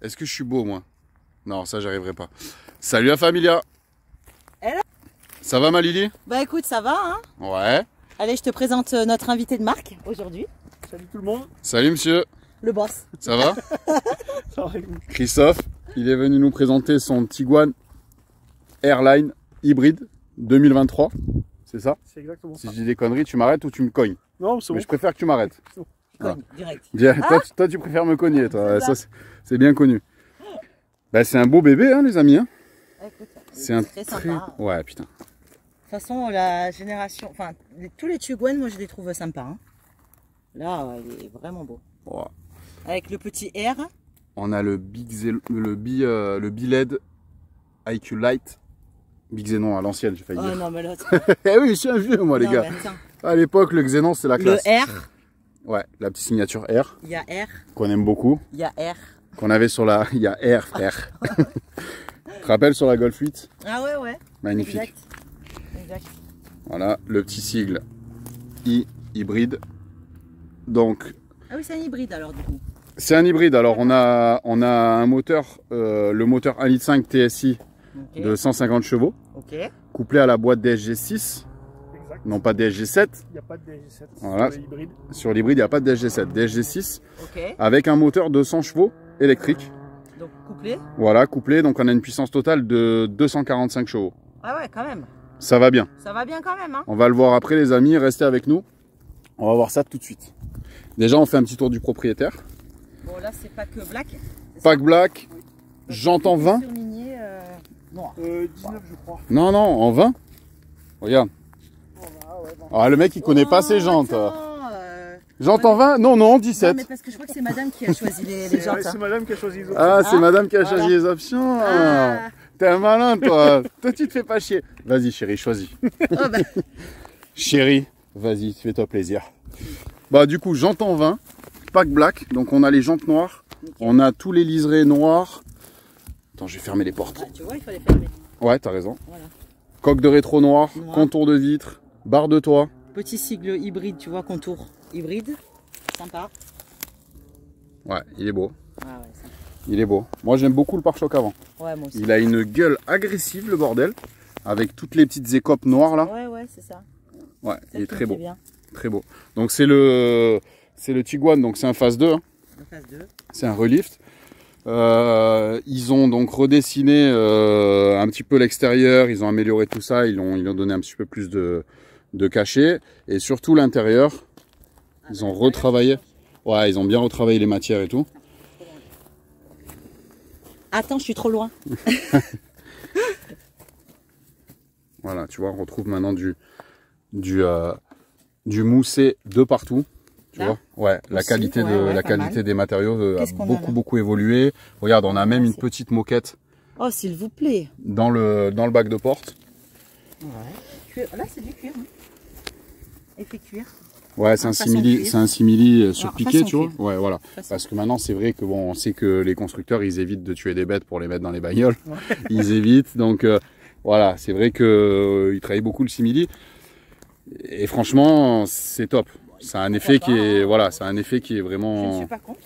Est-ce que je suis beau, moi? Non, ça, j'arriverai pas. Salut la familia. Hello. Ça va, ma Lily? Bah écoute, ça va, hein? Ouais. Allez, je te présente notre invité de marque aujourd'hui. Salut tout le monde. Salut, monsieur. Le boss. Ça va? Ça va. Christophe, il est venu nous présenter son Tiguan Airline hybride 2023. C'est ça? C'est exactement Si ça. je dis des conneries, tu m'arrêtes ou tu me cognes? Non, c'est Mais bon. je préfère que tu m'arrêtes. Cogne, direct. Bien, toi, tu préfères me cogner, toi. Ça, c'est bien connu. Bah, c'est un beau bébé, hein, les amis. Hein. Écoute, C'est un très très... sympa. Ouais, putain. De toute façon, la génération, enfin, tous les Tiguan, moi je les trouve sympas. Hein. Là, il est vraiment beau. Ouais. Avec le petit R. On a le B-LED IQ Lite. Big Xenon à l'ancienne, j'ai failli Oh dire. non, mais l'autre. Eh oui, je suis un vieux, moi, les Non, gars. mais attends. À l'époque, le Xenon, c'est la classe. Le R, Ouais, la petite signature R, il y a R, qu'on aime beaucoup. il y a R. Qu'on avait sur la... Il y a R, frère. Tu te rappelles sur la Golf 8? Ah ouais, ouais. Magnifique. Exact. Exact. Voilà, le petit sigle I hybride. Donc, Ah oui, c'est un hybride alors du coup. c'est un hybride. Alors, on a un moteur, le moteur 1,5 litre TSI Ok. de 150 chevaux, Ok. couplé à la boîte DSG6, Exact. non pas DSG7. Il n'y a pas de DSG7. Voilà. C'est hybride. Sur l'hybride, il n'y a pas de DSG7, DSG6, Ok. avec un moteur de 100 chevaux électrique. Donc couplé. Voilà, couplé. Donc, on a une puissance totale de 245 chevaux. Ah ouais, quand même. Ça va bien. Ça va bien quand même, hein. On va le voir après, les amis. Restez avec nous. On va voir ça tout de suite. Déjà, on fait un petit tour du propriétaire. Bon, là, c'est pas que black. Pack black, j'entends 20. Surligné, noir. 19 je crois. Non, non, en 20. Regarde. Ah ouais, bon. Ah, le mec, il connaît pas ses jantes. attends, J'entends 20. Non, non, non, 17. mais parce que je crois que c'est madame qui a choisi les C'est jantes. c'est madame qui a choisi les autres. Ah, c'est Ah, madame qui a voilà. choisi les options. Ah. T'es un malin, toi. Toi, tu te fais pas chier. Vas-y, chérie, choisis. Oh, bah, Chérie, vas-y, fais-toi plaisir. Bah, du coup, j'entends 20. Pack black. Donc, on a les jantes noires. On a tous les liserés noirs. Attends, je vais fermer les portes. tu vois, il fallait fermer. Ouais, t'as raison. Voilà. Coque de rétro noir, Noir. contour de vitre, barre de toit. Petit sigle hybride, tu vois, contour hybride. Sympa. Ouais, il est beau. Ah ouais, sympa. Il est beau. Moi, j'aime beaucoup le pare-choc avant. Ouais, moi aussi. Il a une gueule agressive, le bordel. Avec toutes les petites écopes noires, là. Ouais, ouais, c'est ça. Ouais, Ça il est qui me très beau. plaît bien. Très beau. Donc, c'est le Tiguan, donc c'est un phase 2. Hein. La phase 2. C'est un relift. Ils ont donc redessiné un petit peu l'extérieur. Ils ont amélioré tout ça. Ils ont donné un petit peu plus de cachet. Et surtout l'intérieur. Ils ont retravaillé. Ouais, ils ont bien retravaillé les matières et tout. Attends, je suis trop loin. Voilà, tu vois, on retrouve maintenant du moussé de partout. Tu Là vois, ouais, la Aussi, qualité ouais, la pas qualité mal. des matériaux a Qu'est-ce qu'on en a beaucoup évolué. Regarde, on a même Ah, une c'est- petite moquette Oh, s'il vous plaît. dans le bac de porte. Ouais. Là, c'est du cuir. Hein. Effet cuir. Ouais, c'est un façon simili, cuir. c'est un simili sur Alors, piqué, façon tu vois. cuir. Ouais, voilà. Façon. Parce que maintenant, c'est vrai que bon, on sait que les constructeurs, ils évitent de tuer des bêtes pour les mettre dans les bagnoles. Ouais. Ils évitent. Donc voilà, c'est vrai que ils travaillent beaucoup le simili. Et franchement, c'est top. C'est un effet qui est, voilà, c'est un effet qui est Je ne vraiment, suis pas contre.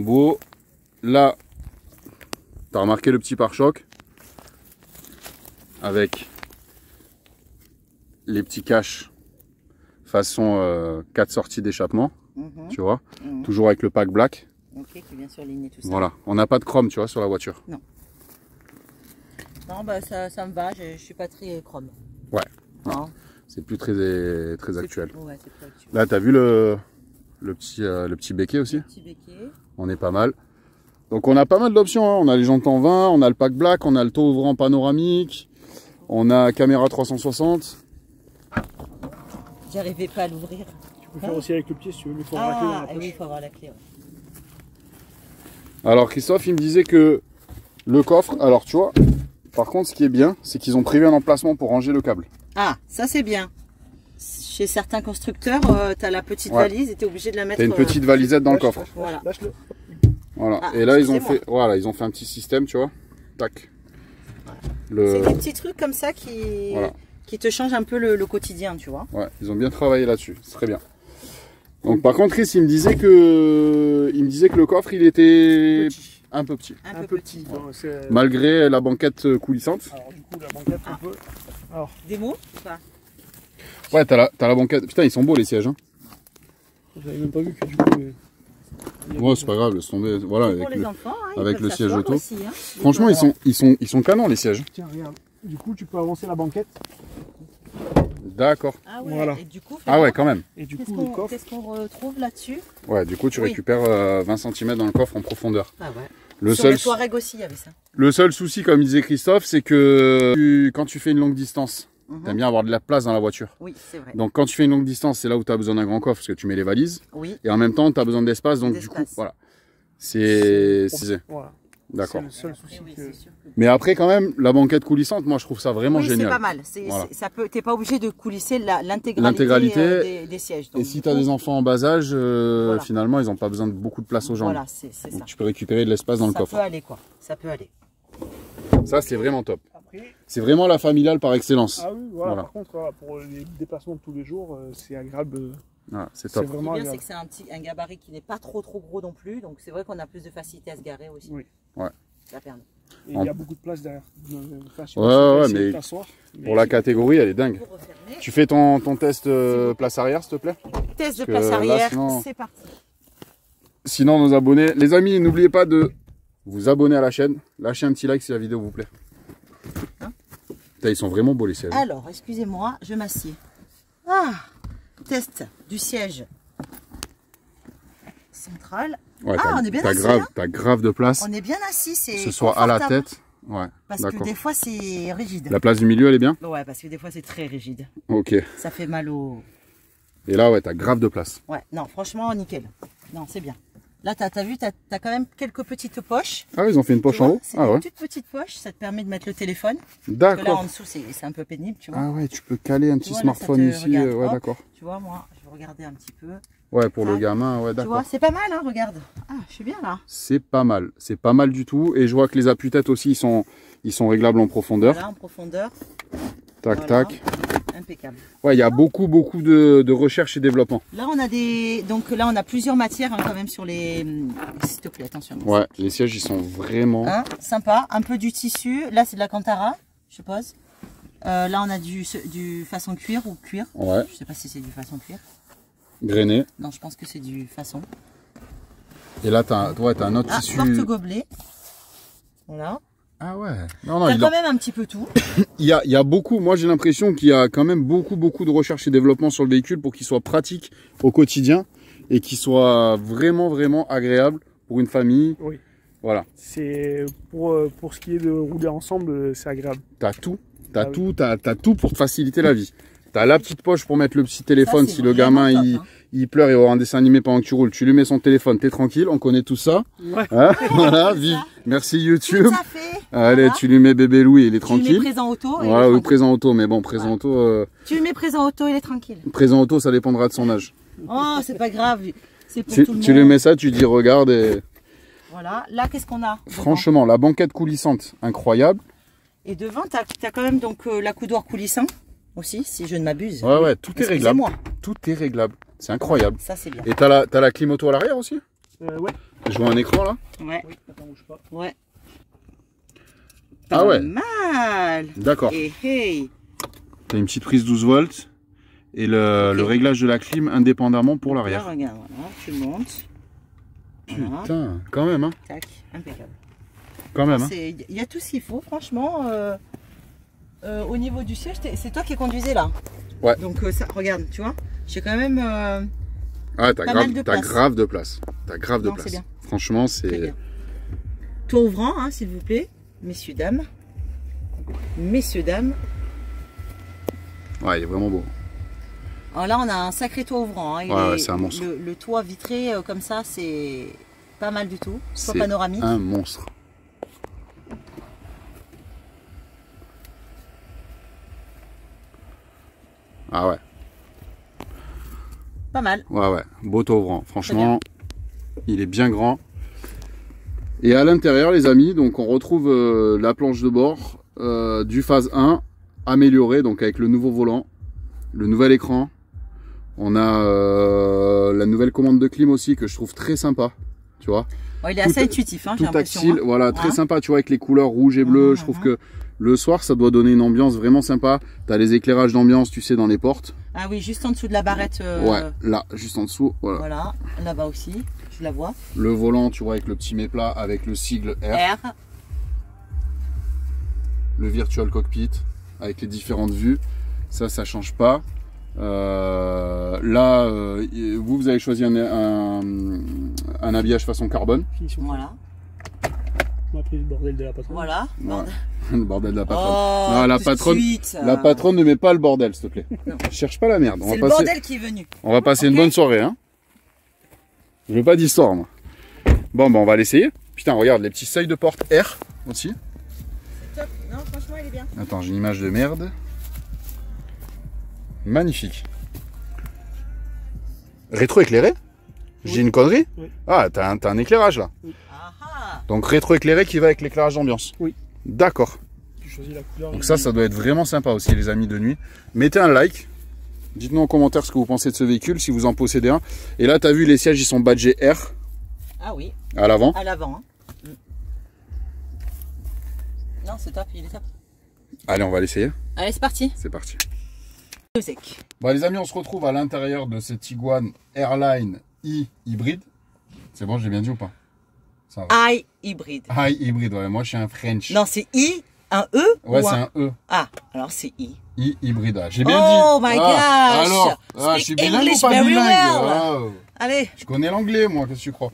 beau. Là, t'as remarqué le petit pare-choc avec les petits caches façon 4 sorties d'échappement, Mhm, tu vois. mhm. Toujours avec le pack black. Ok, qui vient surligner tout ça. Voilà, on n'a pas de chrome, tu vois, sur la voiture. Non, bah ça me va, je suis pas très chrome. Ouais. Non. C'est plus très actuel. Ouais, c'est très actuel. Là, t'as vu le petit béquet aussi. Petit béquet. On est pas mal. Donc on a pas mal d'options. Hein. On a les jantes en 20, on a le pack black, on a le toit ouvrant panoramique, on a caméra 360. J'arrivais pas à l'ouvrir. Tu peux faire aussi avec le pied si tu veux, mais il faut avoir la clé dans la Ah, poche. oui, il faut avoir la clé. Ouais. Alors Christophe, il me disait que le coffre, alors tu vois, par contre ce qui est bien, c'est qu'ils ont prévu un emplacement pour ranger le câble. Ah, ça c'est bien. Chez certains constructeurs, tu as la petite Ouais. valise et tu es obligé de la mettre. T'as une petite valisette dans le coffre. Voilà. Lâche-le. Voilà. Ah, Et là ils ont excusez-moi. fait, voilà, ils ont fait un petit système, tu vois. Tac. C'est Le, des petits trucs comme ça qui, Voilà. qui te changent un peu le quotidien, tu vois. ouais, ils ont bien travaillé là-dessus. C'est très bien. Donc par contre, Chris, il me disait que le coffre, il était Petit. un peu petit. Un peu petit. Non, c'est- Malgré la banquette coulissante. Alors du coup, la banquette, on peut... Alors, Des mots ou pas? Ouais, t'as la banquette. Putain, ils sont beaux les sièges. Hein. j'avais même pas vu que du coup... il y a Ouais, des- c'est pas grave, laisse tomber. Voilà, Pour avec les le... enfants, hein, ils avec peuvent le siège s'asseoir auto. aussi, hein. Franchement, ils sont canons les sièges. Tiens, regarde. Du coup, tu peux avancer la banquette. D'accord. Ah ouais, Voilà. et du coup, Ah ouais, quand même. Et du qu'est-ce coup, le coffre... qu'est-ce qu'on retrouve là-dessus? Ouais, du coup, tu Oui. récupères 20 cm dans le coffre en profondeur. Ah ouais. Le Sur seul, le Touareg aussi, il y avait ça. le seul souci, comme disait Christophe, c'est que quand tu fais une longue distance, Mhm. t'aimes bien avoir de la place dans la voiture. Oui, c'est vrai. Donc quand tu fais une longue distance, c'est là où tu as besoin d'un grand coffre parce que tu mets les valises. Oui, Et en même temps, tu as besoin d'espace. Donc du coup, D'espace. voilà. C'est... Voilà. D'accord. C'est le seul souci eh oui, que... c'est sûr que... Mais après, quand même, la banquette coulissante, moi, je trouve ça vraiment Oui, c'est génial. pas mal. Voilà. Ça peut, t'es pas obligé de coulisser l'intégralité L'intégralité. des sièges. Et Donc, si du tu as coup, des enfants en bas âge, Voilà. finalement, ils n'ont pas besoin de beaucoup de place aux jambes. voilà, c'est ça. Donc tu peux récupérer de l'espace dans le Ça coffre. peut aller quoi. Ça peut aller. Ça, c'est vraiment top. Après... C'est vraiment la familiale par excellence. Ah oui, voilà. Voilà. Par contre, voilà, pour les déplacements de tous les jours, c'est agréable. Voilà, c'est C'est top. Ce qui est vraiment bien, c'est agréable. que c'est un gabarit qui n'est pas trop gros non plus. Donc c'est vrai qu'on a plus de facilité à se garer aussi. Oui. Ouais. Ça permet. Et il y a beaucoup de place derrière. Enfin, je sais Ouais, pas si on peut ouais, essayer de mais t'asseoir, mais- Pour la catégorie, elle est dingue. Pour refermer. Tu fais ton test place arrière, s'il te plaît? Test de que place là, arrière, sinon- c'est parti. Sinon, nos abonnés, les amis, n'oubliez pas de vous abonner à la chaîne. Lâchez un petit like si la vidéo vous plaît. Hein? Putain, ils sont vraiment beaux les sièges. Alors, excusez-moi, je m'assieds. Ah, test du siège central. Ouais, Ah, on est bien assis, t'as grave de place. On est bien assis, Que c'est ce soit à la confortable. tête. Ouais, Parce que d'accord. des fois, c'est rigide. La place du milieu, elle est bien? Ouais, parce que des fois, c'est très rigide. Ok. Ça fait mal au... Et là, ouais, t'as grave de place. Ouais, non, franchement, nickel. Non, c'est bien. Là, t'as vu, t'as quand même quelques petites poches. Ah, ils ont fait une Tu poche en vois, haut? c'est Ah des ouais. toutes petites poches, ça te permet de mettre le téléphone. Parce que là, en D'accord. dessous, c'est un peu pénible, tu vois. Ah ouais, tu peux caler un petit vois, là, ça smartphone te ici. regarde. Ouais, Hop. d'accord. Tu vois, moi, je vais regarder un petit peu. Ouais, pour le Ah, gamin, ouais, Tu d'accord. vois, c'est pas mal, hein, regarde. Ah, je suis bien là. C'est pas mal. C'est pas mal du tout. Et je vois que les appuis-têtes aussi, ils sont réglables en profondeur. Là, en profondeur. Tac, Voilà. tac. Impeccable. Ouais, il y a beaucoup de recherche et développement. Là, on a des... Donc là, on a plusieurs matières, hein, quand même, sur les... S'il te plaît, attention. Ouais, les sièges, ils sont vraiment... Hein, sympa. Un peu du tissu. Là, c'est de la Cantara, je suppose. Là, on a du façon cuir ou cuir. Ouais, Je sais pas si c'est du façon cuir. grainé. Non, je pense que c'est du façon. Et là, t'as un autre Ah, tissu... porte-gobelet. Voilà. Ah ouais. Non, non, T'as quand même un petit peu tout. il y a beaucoup... Moi, j'ai l'impression qu'il y a quand même beaucoup de recherche et développement sur le véhicule pour qu'il soit pratique au quotidien et qu'il soit vraiment agréable pour une famille. Oui. Voilà. C'est pour ce qui est de rouler ensemble, c'est agréable. T'as tout. Ah T'as tout pour te faciliter la vie. T'as la petite poche pour mettre le petit téléphone Ça, c'est si le vraiment gamin top, il, hein. il pleure et va avoir un dessin animé pendant que tu roules. Tu lui mets son téléphone, t'es tranquille, on connaît tout ça. Ouais. Hein voilà, c'est vive. ça. Merci YouTube. Tout à fait. Allez, Voilà. tu lui mets bébé Louis, il est Tu lui mets tranquille. présent auto. Et Voilà, il est ou présent auto, mais bon, présent Ouais. auto, Tu lui mets présent auto, il est tranquille. présent auto, ça dépendra de son âge. Oh, c'est pas grave. C'est pour Tu, tout le tu monde. lui mets ça, tu dis regarde et Voilà. Là, qu'est-ce qu'on a devant? franchement, la banquette coulissante, incroyable. Et devant, t'as quand même donc la coudoir coulissant aussi, si je ne m'abuse. Ouais, tout est réglable. Excusez-moi. Tout est réglable. C'est incroyable. Ça, c'est bien. Et t'as la clim auto à l'arrière aussi? Ouais. Je vois un écran là. Ouais. Oui, attends, bouge pas. Ouais. Ah Pas ouais. mal. D'accord. Et hey. T'as une petite prise 12 volts et le réglage de la clim indépendamment pour Là, l'arrière. regarde, voilà, tu montes. Voilà. Putain, quand même, hein. Tac, impeccable. Quand même, hein. Il y a tout ce qu'il faut, franchement. Au niveau du siège, c'est toi qui conduisais là. Ouais. Donc ça, regarde, tu vois, j'ai quand même. Ah, t'as pas mal de place. grave de place. T'as grave de Non, place. c'est bien. Franchement, Très c'est... bien. Toit ouvrant, hein, s'il vous plaît, messieurs, dames. Messieurs, dames. Ouais, il est vraiment beau. Alors là, on a un sacré toit ouvrant. Hein. Ouais, c'est un monstre. Le toit vitré comme ça, c'est pas mal du tout. Toit C'est panoramique. un monstre. Ah ouais, Pas mal. ouais. Beau toit ouvrant. Franchement, il est bien grand. Et à l'intérieur, les amis, donc on retrouve la planche de bord du phase 1 améliorée, donc avec le nouveau volant, le nouvel écran. On a la nouvelle commande de clim aussi que je trouve très sympa, tu vois. Ouais, il est assez intuitif, hein, j'ai Tout l'impression. tactile, voilà, très sympa, tu vois, avec les couleurs rouge et bleu. Je trouve que le soir, ça doit donner une ambiance vraiment sympa. Tu as les éclairages d'ambiance, tu sais, dans les portes. Ah oui, juste en dessous de la barrette. Ouais, là, juste en dessous, voilà. Voilà, là-bas aussi, je la vois. Le volant, tu vois, avec le petit méplat, avec le sigle R. Le virtual cockpit, avec les différentes vues. Ça change pas. Là, vous avez choisi un habillage façon carbone. Voilà. On a pris le bordel de la patronne. Voilà. Ouais. Le bordel de la patronne. Oh, non, la patronne ne met pas le bordel, s'il te plaît. Cherche pas la merde. C'est le bordel qui est venu. On va passer une bonne soirée. Hein. Je veux pas d'histoire, moi. Bon, on va l'essayer. Putain, regarde, les petits seuils de porte R aussi. C'est top. Non, franchement, il est bien. Attends, j'ai une image de merde. Magnifique. Rétro-éclairé? J'ai une connerie? Oui. Ah, t'as un éclairage là. Oui. Donc rétro-éclairé qui va avec l'éclairage d'ambiance. Oui. D'accord. Tu choisis la couleur. Donc ça doit être vraiment sympa aussi, les amis de nuit. Mettez un like. Dites-nous en commentaire ce que vous pensez de ce véhicule, si vous en possédez un. Et là, t'as vu, les sièges, ils sont badgés R. Ah oui. À l'avant. À l'avant. Hein. Non, c'est top, il est top. Allez, on va l'essayer. Allez, c'est parti. C'est parti. Sec. Bon, les amis, on se retrouve à l'intérieur de cette Tiguan Airline i hybride. C'est bon, j'ai bien dit ou pas? Ça va. I hybride. I hybride, ouais. Moi, je suis un French. Non, c'est I, un E Ouais, ou c'est un E. Ah, alors c'est I. I hybride. Ah, j'ai bien dit. Oh my gosh. Alors, je suis bilingue ou pas bilingue? Wow. Allez. Je connais l'anglais, moi, qu'est-ce que tu crois?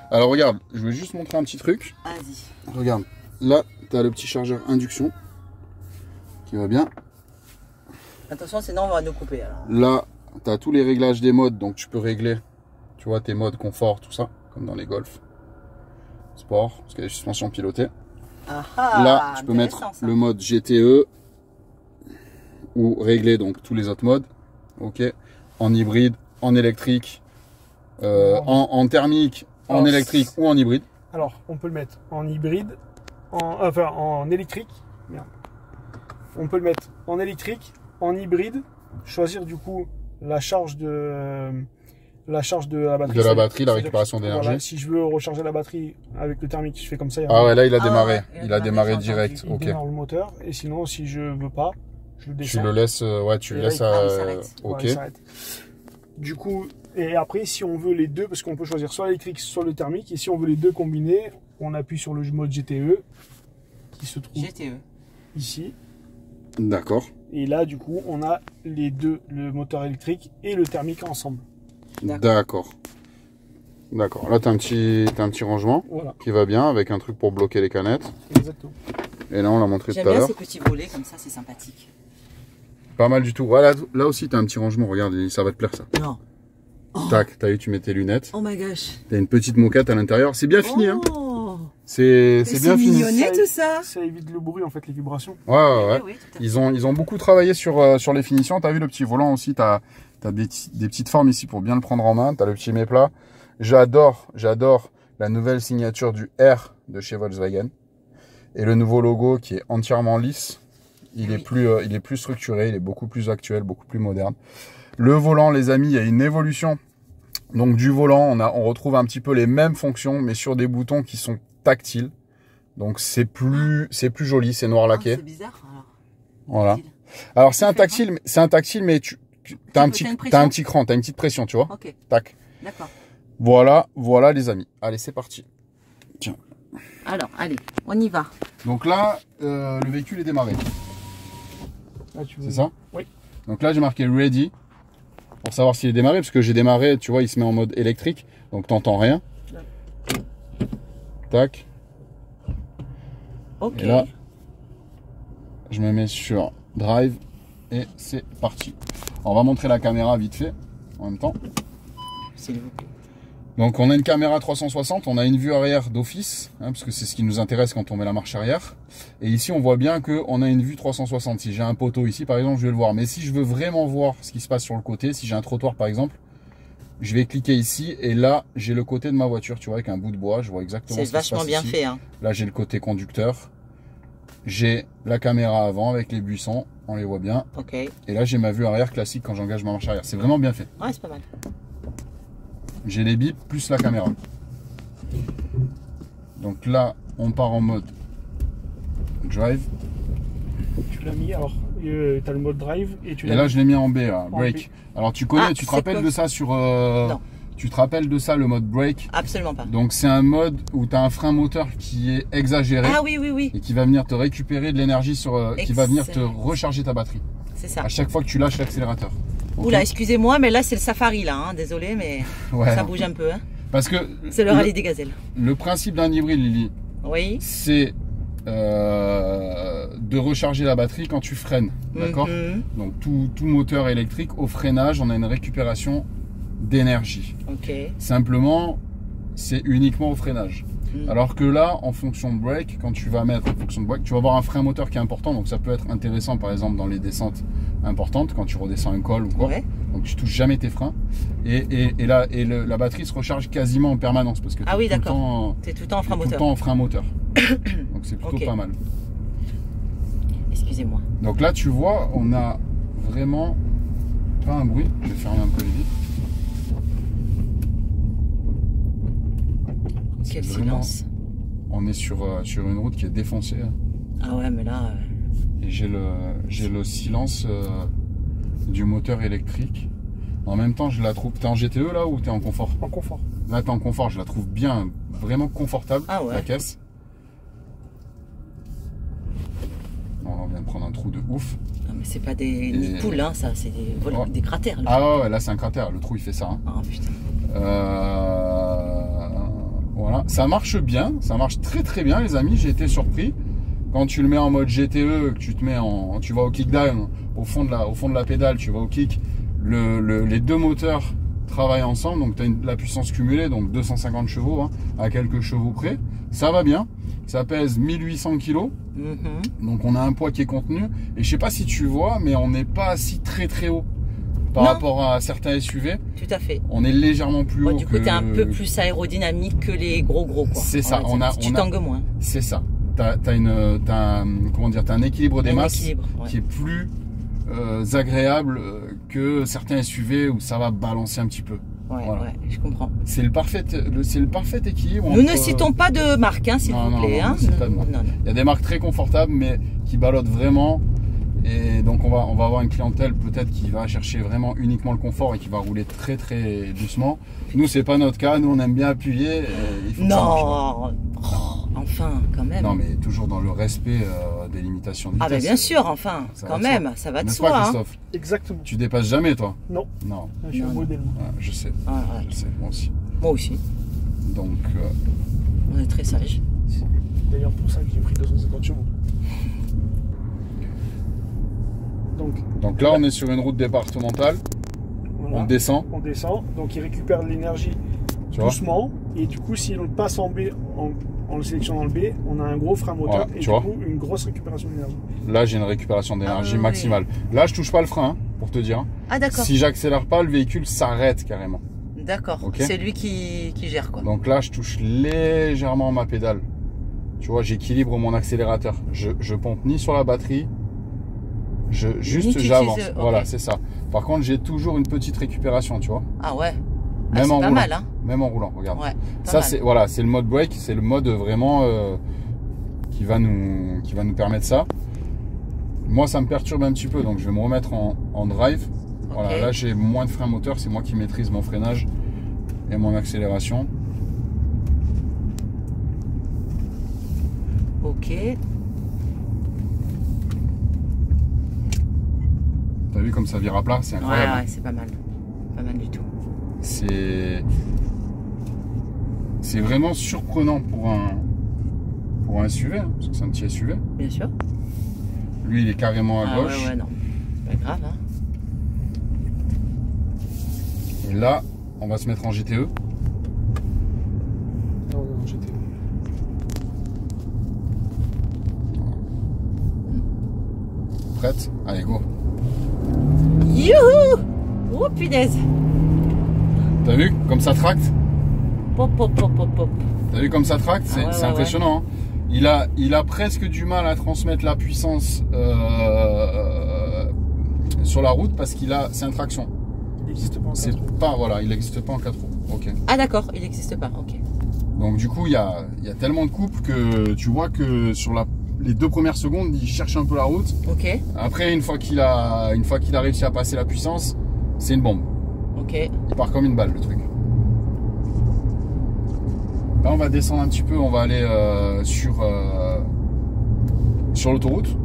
Alors, regarde, je vais juste montrer un petit truc. Vas-y. Regarde, là, tu as le petit chargeur induction qui va bien. Attention, sinon on va nous couper. Alors. Là, tu as tous les réglages des modes, donc tu peux régler, tu vois, tes modes confort, tout ça, comme dans les Golf. Sport, parce qu'il y a des suspensions pilotées. Là, tu peux mettre le mode GTE ou régler donc tous les autres modes. Ok, en hybride, en électrique, en thermique, en électrique ou en hybride. Alors, on peut le mettre en hybride, en électrique. Merde. On peut le mettre en électrique, en hybride, choisir du coup la charge de la batterie. De la batterie, la récupération d'énergie. Voilà, si je veux recharger la batterie avec le thermique, je fais comme ça. Ah ouais, là il a démarré. Ouais, il a démarré direct. Il démarre le moteur. Et sinon, si je veux pas, je le descends. Tu le laisses, ouais, tu le laisses à. Ok. Ouais, du coup, et après, si on veut les deux, parce qu'on peut choisir soit l'électrique, soit le thermique, et si on veut les deux combinés, on appuie sur le mode GTE qui se trouve ici. D'accord. Et là, du coup, on a les deux, le moteur électrique et le thermique ensemble. D'accord. D'accord. Là, t'as un petit rangement qui va bien avec un truc pour bloquer les canettes. Exactement. Et là, on l'a montré tout à l'heure. J'aime bien ces petits volets comme ça, c'est sympathique. Pas mal du tout. Voilà, là aussi, t'as un petit rangement. Regarde, ça va te plaire ça. Non. Oh. Tac, t'as vu, tu mets tes lunettes. Oh my gosh. T'as une petite moquette à l'intérieur. C'est bien fini, hein. C'est bien C'est fini. mignonnet tout ça. Ça évite le bruit, en fait, les vibrations. Ouais. Oui, Ils ont beaucoup travaillé sur les finitions. T'as vu le petit volant aussi. T'as des petites formes ici pour bien le prendre en main. T'as le petit méplat. J'adore la nouvelle signature du R de chez Volkswagen. Et le nouveau logo qui est entièrement lisse. Il est plus structuré, il est beaucoup plus actuel, beaucoup plus moderne. Le volant, les amis, il y a une évolution. Donc du volant, on retrouve un petit peu les mêmes fonctions, mais sur des boutons qui sont tactiles. Donc c'est plus joli, c'est noir laqué. C'est bizarre. Alors. Voilà. Alors c'est un tactile, mais t'as un petit cran, t'as une petite pression, tu vois. Ok. Tac. D'accord. Voilà les amis. Allez, c'est parti. Tiens. Alors, allez, on y va. Donc là, le véhicule est démarré. C'est ça? Oui. Donc là, j'ai marqué ready pour savoir s'il est démarré, parce que j'ai démarré, tu vois, il se met en mode électrique, donc t'entends rien. Tac. Ok. Et là, je me mets sur drive et c'est parti. On va montrer la caméra vite fait en même temps. S'il vous plaît. Donc on a une caméra 360, on a une vue arrière d'office, hein, parce que c'est ce qui nous intéresse quand on met la marche arrière. Et ici on voit bien qu'on a une vue 360. Si j'ai un poteau ici par exemple, je vais le voir. Mais si je veux vraiment voir ce qui se passe sur le côté, si j'ai un trottoir par exemple, je vais cliquer ici et là j'ai le côté de ma voiture, tu vois, avec un bout de bois, je vois exactement ce qui se passe. C'est vachement bien fait. Hein. Là j'ai le côté conducteur, j'ai la caméra avant avec les buissons on les voit bien. Ok. Et là, j'ai ma vue arrière classique quand j'engage ma marche arrière. C'est vraiment bien fait. Ouais, c'est pas mal. J'ai les bips plus la caméra. Donc là, on part en mode drive. Tu l'as mis, alors, tu as le mode drive et tu Et l'as là, mis je l'ai mis en B, là, en break. B. Alors, tu connais, Ah, tu te c'est rappelles quoi de ça sur... Non. Tu te rappelles de ça, le mode break? Absolument pas. Donc, c'est un mode où tu as un frein moteur qui est exagéré. Ah oui, oui, oui. Et qui va venir te récupérer de l'énergie sur... qui va venir te Excellent. recharger ta batterie. C'est ça. À chaque fois que tu lâches l'accélérateur. Ok. Oula, excusez-moi, mais là, c'est le safari, là. Hein. Désolé, mais Ouais. ça bouge un peu. Hein. Parce que... C'est le rallye des gazelles. Le principe d'un hybride, Lily, Oui. c'est de recharger la batterie quand tu freines. D'accord? Mhm. Donc tout moteur électrique, au freinage, on a une récupération d'énergie. Ok. Simplement, c'est uniquement au freinage. Mhm. Alors que là, en fonction de break, quand tu vas mettre en fonction de break, tu vas avoir un frein moteur qui est important. Donc ça peut être intéressant, par exemple, dans les descentes importantes, quand tu redescends un col ou quoi. Ouais. Donc tu touches jamais tes freins. La batterie se recharge quasiment en permanence. Parce que Ah oui, t'es tout le d'accord. temps- T'es tout le temps en t'es frein tout le moteur. temps en frein moteur. Donc c'est plutôt Ok. pas mal. Excusez-moi. Donc là, tu vois, on a vraiment pas un bruit. Je vais fermer un peu les vitres. Quel C'est vraiment- silence. On est sur une route qui est défoncée. Hein. Ah ouais, mais là... Et j'ai le silence du moteur électrique. En même temps, je la trouve... T'es en GTE là ou t'es en confort? en confort. Là, t'es en confort. Je la trouve bien, vraiment confortable, Ah ouais. la caisse. Bon, là, on vient de prendre un trou de ouf. Non, mais c'est pas des nids de poules, hein, ça. C'est Ouais. des cratères, là. Ah ouais, là, c'est un cratère. Le trou, il fait ça. Hein. Ah putain. Voilà, ça marche bien, ça marche très très bien les amis, j'ai été surpris. Quand tu le mets en mode GTE, que tu te mets tu vas au kick down, au fond de la pédale, tu vas au kick, les deux moteurs travaillent ensemble, donc tu as la puissance cumulée, donc 250 chevaux hein, à quelques chevaux près, ça va bien, ça pèse 1800 kg, donc on a un poids qui est contenu, et je sais pas si tu vois, mais on n'est pas assis très très haut par Non. rapport à certains SUV. Tout à fait. On est légèrement plus Ouais, haut du coup, que... t'es un peu plus aérodynamique que les gros quoi. C'est ça, va dire. Tu tangues moins. C'est ça. T'as un équilibre des Un masses équilibre, ouais. qui est plus agréable que certains SUV où ça va balancer un petit peu. Ouais, Voilà. ouais, je comprends. C'est le parfait équilibre. Nous entre- ne citons pas de marque, hein, s'il Non, vous non, plaît. non, hein. on cite pas de marque. Non, non. Il y a des marques très confortables mais qui ballottent vraiment. Et donc on va avoir une clientèle peut-être qui va chercher vraiment uniquement le confort et qui va rouler très très doucement. Nous c'est pas notre cas, nous on aime bien appuyer. Il faut que ça marche, quoi. Non, oh, enfin, quand même. Non mais toujours dans le respect des limitations de vitesse. Ah ben bien sûr, enfin, Ça quand va de soi. même, ça va de N'est-ce soi. pas Hein. Christophe? Exactement. Tu dépasses jamais toi? Non, Non, je suis Non, un non. modèle. ouais, je sais, Ouais, ouais. je sais, moi aussi. Moi aussi, Donc on est très sages. C'est d'ailleurs pour ça que j'ai pris 250 chevaux. donc là on est sur une route départementale, Voilà. on descend, On descend, donc il récupère de l'énergie tu vois? doucement. Et du coup, si on passe en B, en le sélectionnant le B, on a un gros frein moteur Voilà, et tu du vois. coup une grosse récupération d'énergie. Là j'ai une récupération d'énergie Ah oui. maximale. Là je touche pas le frein, hein, pour te dire. Ah d'accord, Si j'accélère pas, le véhicule s'arrête carrément. d'accord. Ok. C'est lui qui gère quoi. Donc là je touche légèrement ma pédale. Tu vois, j'équilibre mon accélérateur. Je pompe ni sur la batterie, juste tu j'avance. utilises- ok. Voilà, c'est ça. Par contre, j'ai toujours une petite récupération, tu vois. Ah ouais. Même C'est en pas roulant. mal, hein. Même en roulant, regarde. Ouais. pas Ça mal. c'est voilà, c'est le mode break, c'est le mode vraiment qui va nous permettre ça. Moi, ça me perturbe un petit peu, donc je vais me remettre en drive. Voilà, Ok. là j'ai moins de frein moteur, c'est moi qui maîtrise mon freinage et mon accélération. Ok. T'as vu comme ça vire à plat, c'est Ouais, incroyable. ouais, c'est pas mal. Pas mal du tout. C'est vraiment surprenant pour un SUV, hein, parce que c'est un petit SUV. Bien sûr. Lui, il est carrément à Ah gauche. ouais, ouais, non. C'est pas grave, hein. Et là, on va se mettre en GTE. Non, non, j'étais. Prête? Allez, go. Youhou! Oh punaise! T'as vu comme ça tracte? Pop, pop, pop, pop, pop. T'as vu comme ça tracte? C'est ouais, c'est ouais, impressionnant. Hein. Il a presque du mal à transmettre la puissance sur la route parce qu'il a, c'est un traction. Il n'existe pas en C'est 4 roues. pas, voilà, il n'existe pas en 4 roues. Ok. Ah d'accord, il n'existe pas, ok. Donc du coup, il y a tellement de couples que tu vois que sur les 2 premières secondes, il cherche un peu la route. Ok, Après, une fois qu'il a réussi à passer la puissance, c'est une bombe. ok. Il part comme une balle, le truc. Là, on va descendre un petit peu, on va aller sur l'autoroute.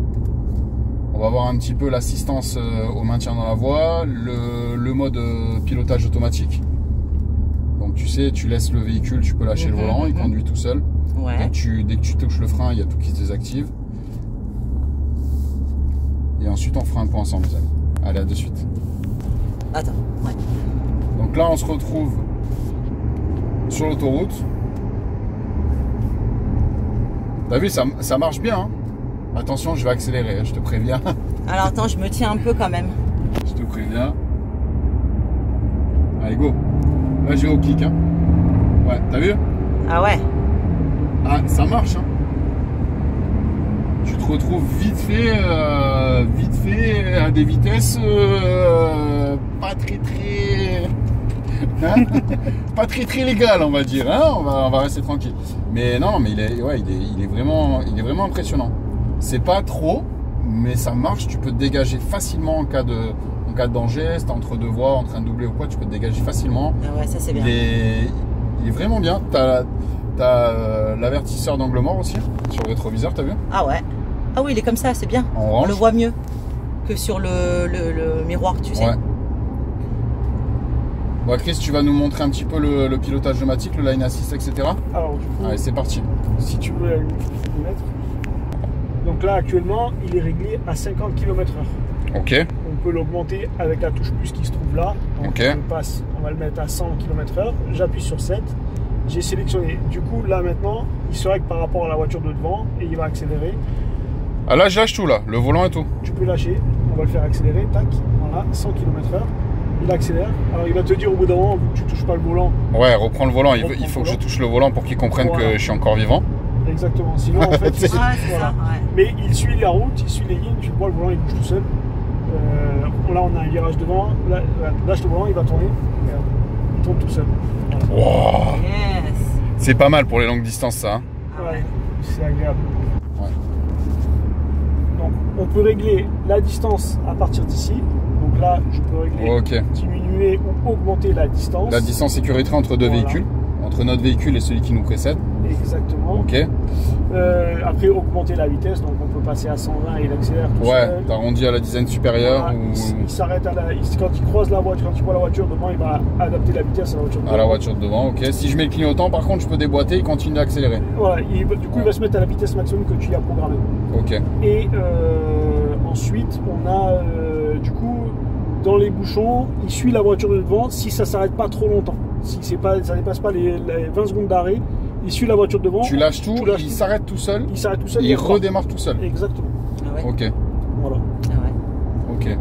On va voir un petit peu l'assistance au maintien dans la voie, le mode pilotage automatique. Donc tu sais, tu laisses le véhicule, tu peux lâcher le volant, il conduit tout seul. Ouais. Donc, dès que tu touches le frein, il y a tout qui se désactive. Et ensuite, on fera un point ensemble, les amis. Allez, à de suite. Attends, ouais. Donc là, on se retrouve sur l'autoroute. T'as vu, ça marche bien. Hein. Attention, je vais accélérer, je te préviens. Alors attends, je me tiens un peu quand même. Je te préviens. Allez, go. Là, je vais au clic. Hein. Ouais, t'as vu? Ah ouais. Ah, ça marche. Hein. Tu te retrouves vite fait à des vitesses pas très hein, pas très légales, on va dire. Hein, on va rester tranquille. Mais non, mais il est vraiment impressionnant. C'est pas trop, mais ça marche. Tu peux te dégager facilement en cas de danger. Si t'es entre 2 voies, en train de doubler ou quoi, tu peux te dégager facilement. Ah ouais, ça c'est bien. Il est vraiment bien. T'as l'avertisseur d'angle mort aussi sur le rétroviseur, t'as vu? Ah ouais. Ah oui, il est comme ça, c'est bien. On le voit mieux que sur le miroir, tu sais. Ouais. Bon, Chris, tu vas nous montrer un petit peu le pilotage automatique, le line assist, etc. Alors du coup, Allez, c'est parti. si tu veux le mettre. Donc là actuellement, il est réglé à 50 km/h. Ok. On peut l'augmenter avec la touche plus qui se trouve là. Donc Ok. on va le mettre à 100 km/h. J'appuie sur 7. J'ai sélectionné. Du coup, là maintenant, il se règle par rapport à la voiture de devant et il va accélérer. Ah là, je lâche tout là, le volant et tout. Tu peux lâcher. On va le faire accélérer. Tac. Voilà, 100 km/h. Il accélère. Alors il va te dire au bout d'un moment, vu que tu touches pas le volant. Ouais, reprends le volant. Il faut que je touche le volant pour qu'il comprenne que je suis encore vivant. Exactement. Sinon, en fait, c'est ça, voilà. ouais. Mais il suit la route, il suit les lignes. Tu vois, le volant il bouge tout seul. Là, on a un virage devant. Là, lâche le volant, il va tourner. Regarde, il tourne tout seul. Voilà. Wow. Yes. C'est pas mal pour les longues distances, ça. Hein. Ouais, c'est agréable. Ouais. Donc, on peut régler la distance à partir d'ici. Donc là, je peux régler, Ok. diminuer ou augmenter la distance. La distance sécurité entre 2 Voilà. véhicules, entre notre véhicule et celui qui nous précède. Exactement. Ok. Après, augmenter la vitesse. Donc, on peut passer à 120 et il accélère tout Ouais, seul. t'arrondis à la dizaine supérieure Voilà. Il s'arrête quand il croise la voiture, quand il voit la voiture devant, il va adapter la vitesse à la voiture devant. à la voiture de devant. Ok. Si je mets le clignotant, par contre, je peux déboîter, il continue d'accélérer. Voilà, du coup, il va se mettre à la vitesse maximum que tu y as programmée. Ok. Et ensuite, on a du coup, dans les bouchons, il suit la voiture de devant si ça s'arrête pas trop longtemps. Si ça dépasse pas les 20 secondes d'arrêt, il suit la voiture de devant. Tu lâches tout, il s'arrête tout seul. Il s'arrête tout seul. Et il redémarre tout seul. Exactement. Ah ouais. Ok. Voilà. Ah ouais. Ok.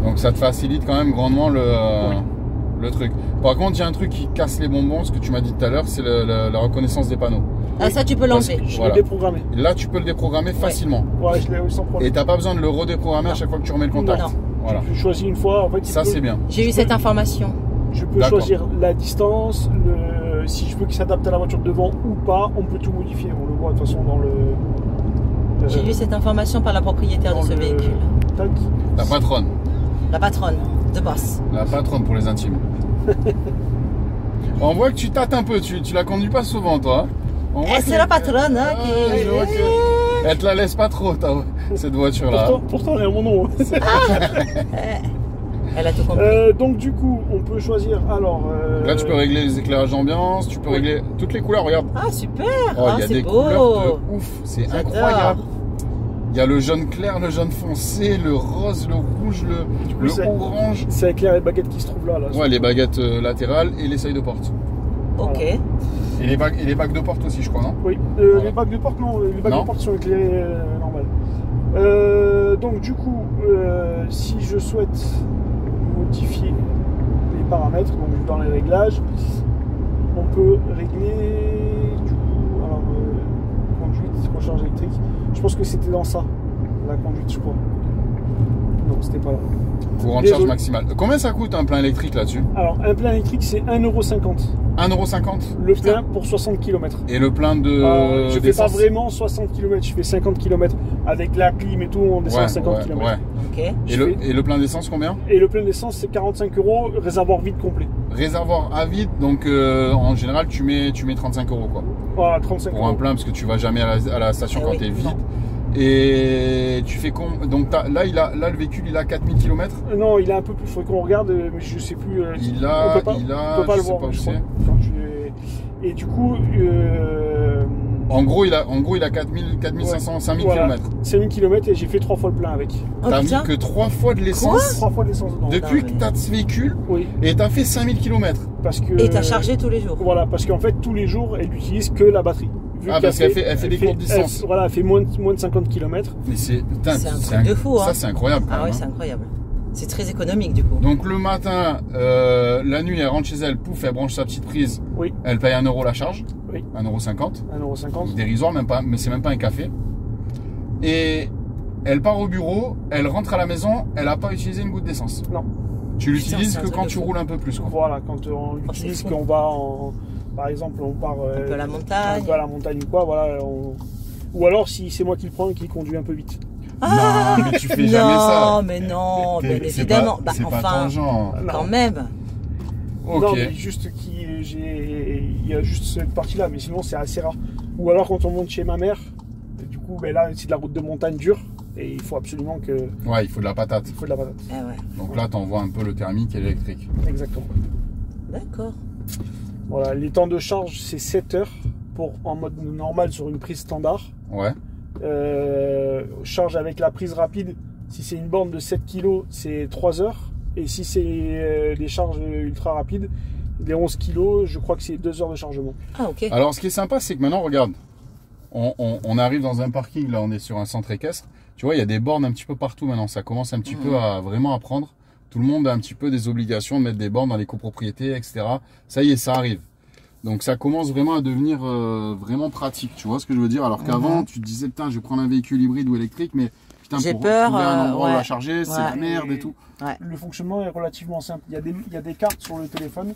Donc ça te facilite quand même grandement le truc. Par contre, il y a un truc qui casse les bonbons, ce que tu m'as dit tout à l'heure, c'est la reconnaissance des panneaux. Ah ça tu peux l'enlever. Je Voilà. l'ai déprogrammé. Là, tu peux le déprogrammer facilement. Ouais, je l'ai eu sans Et problème. t'as pas besoin de le redéprogrammer à chaque fois que tu remets le contact. Non. Voilà. Tu choisis une fois. En fait, Ça, c'est bien. J'ai eu cette information. Je peux D'accord. choisir la distance, si je veux qu'il s'adapte à la voiture de devant ou pas, on peut tout modifier. On le voit de toute façon dans le. J'ai eu cette information par la propriétaire de ce véhicule. Tac. La patronne. La patronne, de boss. La patronne pour les intimes. On voit que tu tâtes un peu, tu la conduis pas souvent, toi. On voit Eh, que- c'est la patronne hein, qui... je vois que- Elle te la laisse pas trop, cette voiture-là. Pourtant, elle est à mon nom. Elle a tout compris. Donc du coup, on peut choisir. Alors. Là, tu peux régler les éclairages d'ambiance, tu peux régler toutes les couleurs. Regarde, Ah super. oh, Ah, il y a c'est des beau. couleurs de ouf, c'est J'adore. incroyable. Il y a le jaune clair, le jaune foncé, le rose, le rouge, le c'est- orange. C'est éclairé les baguettes qui se trouvent là. Ouais, les baguettes latérales et les seuils de porte. Ok. Et les bagues de porte aussi, je crois, non? Oui. Voilà. Les bagues de porte, non. Les bagues Non. de porte sont éclairées normal. Donc du coup, si je souhaite modifier les paramètres, donc dans les réglages, on peut régler du coup, alors conduite, recharge électrique. Je pense que c'était dans ça, la conduite, je crois. non, c'était pas là. Courant de charge maximale. Combien ça coûte un plein électrique là-dessus? Alors, un plein électrique, c'est 1,50 €. 1,50 €? Le plein pour 60 km. Et le plein de je fais pas vraiment 60 km, je fais 50 km. Avec la clim et tout, on descend à 50 km. Ouais. Ok. Et le plein d'essence combien? Et le plein d'essence, c'est 45 €, réservoir vide complet. Réservoir à vide, donc en général tu mets 35 € quoi. Voilà, 35 Pour un €. plein, parce que tu vas jamais à la station Eh quand oui, t'es vide. non. Et tu fais donc là le véhicule il a 4000 km. Non, il est un peu plus, il faudrait qu'on regarde, mais je sais plus. Il on a, peut pas je le sais voir, pas où je crois. c'est. Et du coup, En gros, il a 4500, 5000 voilà, km. 5000 km et j'ai fait 3 fois le plein avec. Oh, T'as mis putain. que 3 fois de l'essence 3 fois l'essence dedans. depuis Non, que mais- t'as ce véhicule Oui, et t'as fait 5000 km. parce que. Et t'as chargé tous les jours. Voilà, parce qu'en fait, tous les jours, elle utilise que la batterie. Vu Ah, parce qu'elle fait des courtes distances. Voilà, elle fait moins de 50 km. Mais c'est C'est un truc de fou, hein. Ça c'est incroyable quand Ah ouais, même, c'est hein. incroyable. C'est très économique du coup. Donc le matin, la nuit, elle rentre chez elle, pouf, elle branche sa petite prise, Oui, elle paye 1 € la charge, oui, 1,50 €, 1,50 €. dérisoire même pas, mais c'est même pas un café. Et elle part au bureau, elle rentre à la maison, elle a pas utilisé une goutte d'essence. Non. Tu Putain, l'utilises c'est un que truc quand de tu fou. roules un peu plus quoi. Voilà, quand on l'utilise, c'est fou. qu'on va par exemple, on part Un peu à la un montagne. peu à la montagne ou quoi, voilà. Ou alors si c'est moi qui le prends et qui conduit un peu vite. Non, mais tu fais jamais ça. Non, mais non, bien C'est évidemment. pas- Bah, c'est pas enfin, ton genre. Non. quand même. Ok. Non, mais juste il y a juste cette partie-là, mais sinon c'est assez rare. Ou alors quand on monte chez ma mère, du coup, ben là c'est de la route de montagne dure et il faut absolument que Ouais, il faut de la patate. il faut de la patate. Eh ouais, Donc là, t'envoies un peu le thermique et l'électrique. Exactement. d'accord. Voilà, les temps de charge c'est 7 heures pour en mode normal sur une prise standard. Ouais. Charge avec la prise rapide, si c'est une borne de 7 kg, c'est 3 heures. Et si c'est des charges ultra rapides, les 11 kg, je crois que c'est 2 heures de chargement. Ah ok. Alors, ce qui est sympa, c'est que maintenant, regarde, on arrive dans un parking, là, on est sur un centre équestre. Tu vois, il y a des bornes un petit peu partout maintenant. Ça commence un petit peu à vraiment apprendre. Tout le monde a un petit peu des obligations de mettre des bornes dans les copropriétés, etc. Ça y est, ça arrive. Donc ça commence vraiment à devenir vraiment pratique, tu vois ce que je veux dire? Alors qu'avant, tu te disais, putain, je vais prendre un véhicule hybride ou électrique, mais putain, J'ai pour peur, trouver un endroit où ouais. la charger, c'est Ouais. la merde et tout. Ouais. Le fonctionnement est relativement simple. Il y a des cartes sur le téléphone,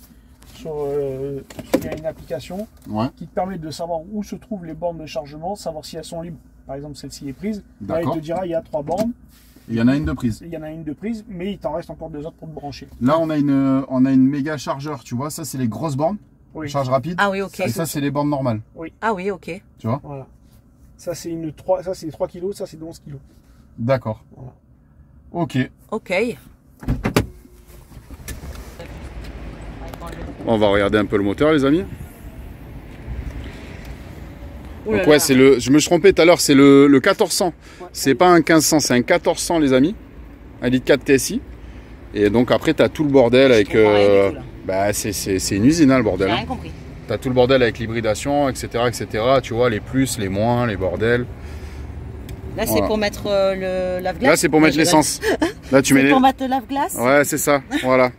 il y a une application Ouais, qui te permet de savoir où se trouvent les bornes de chargement, savoir si elles sont libres. Par exemple, celle-ci est prise. Là, il d'accord. te dira, il y a 3 bornes, Il y en a une de prise. il y en a une de prise, mais il t'en reste encore 2 autres pour te brancher. Là, on a une méga chargeur, tu vois. Ça, c'est les grosses bornes, Oui, charge rapide. Ah oui, ok. Et ça, c'est les bornes normales, Ah oui, ok. tu vois. voilà. Ça, c'est 3 kg, ça, c'est 11 kg. D'accord. Voilà. Ok. Ok. On va regarder un peu le moteur, les amis. Ouh là Donc ouais, là. c'est je me suis trompé tout à l'heure, c'est le 1400. C'est pas un 1500, c'est un 1400 les amis. 1,4 litre TSI. Et donc après tu as tout le bordel avec comprends rien du tout, là. bah c'est une usine hein, le bordel. J'ai Hein. rien compris. Tu as tout le bordel avec l'hybridation, etc., etc. Tu vois les plus, les moins, les bordels. Là, c'est Voilà. pour mettre le lave-glace. Là c'est pour mettre Ouais, je l'essence. Là tu mets C'est les... pour mettre le lave-glace. Ouais, c'est ça. Voilà.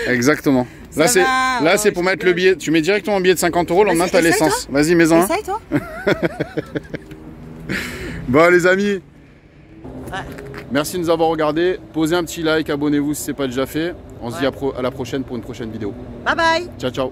Exactement. Là Ça c'est va, c'est pour je mettre le rigole. billet, tu mets directement un billet de 50 €, le lendemain tu as essaye, l'essence. Vas-y, mets-en un. Essaye, toi. Bon les amis, Ouais. merci de nous avoir regardés. Posez un petit like, abonnez-vous si ce n'est pas déjà fait. On se dit Ouais. à la prochaine pour une prochaine vidéo. Bye bye. Ciao, ciao.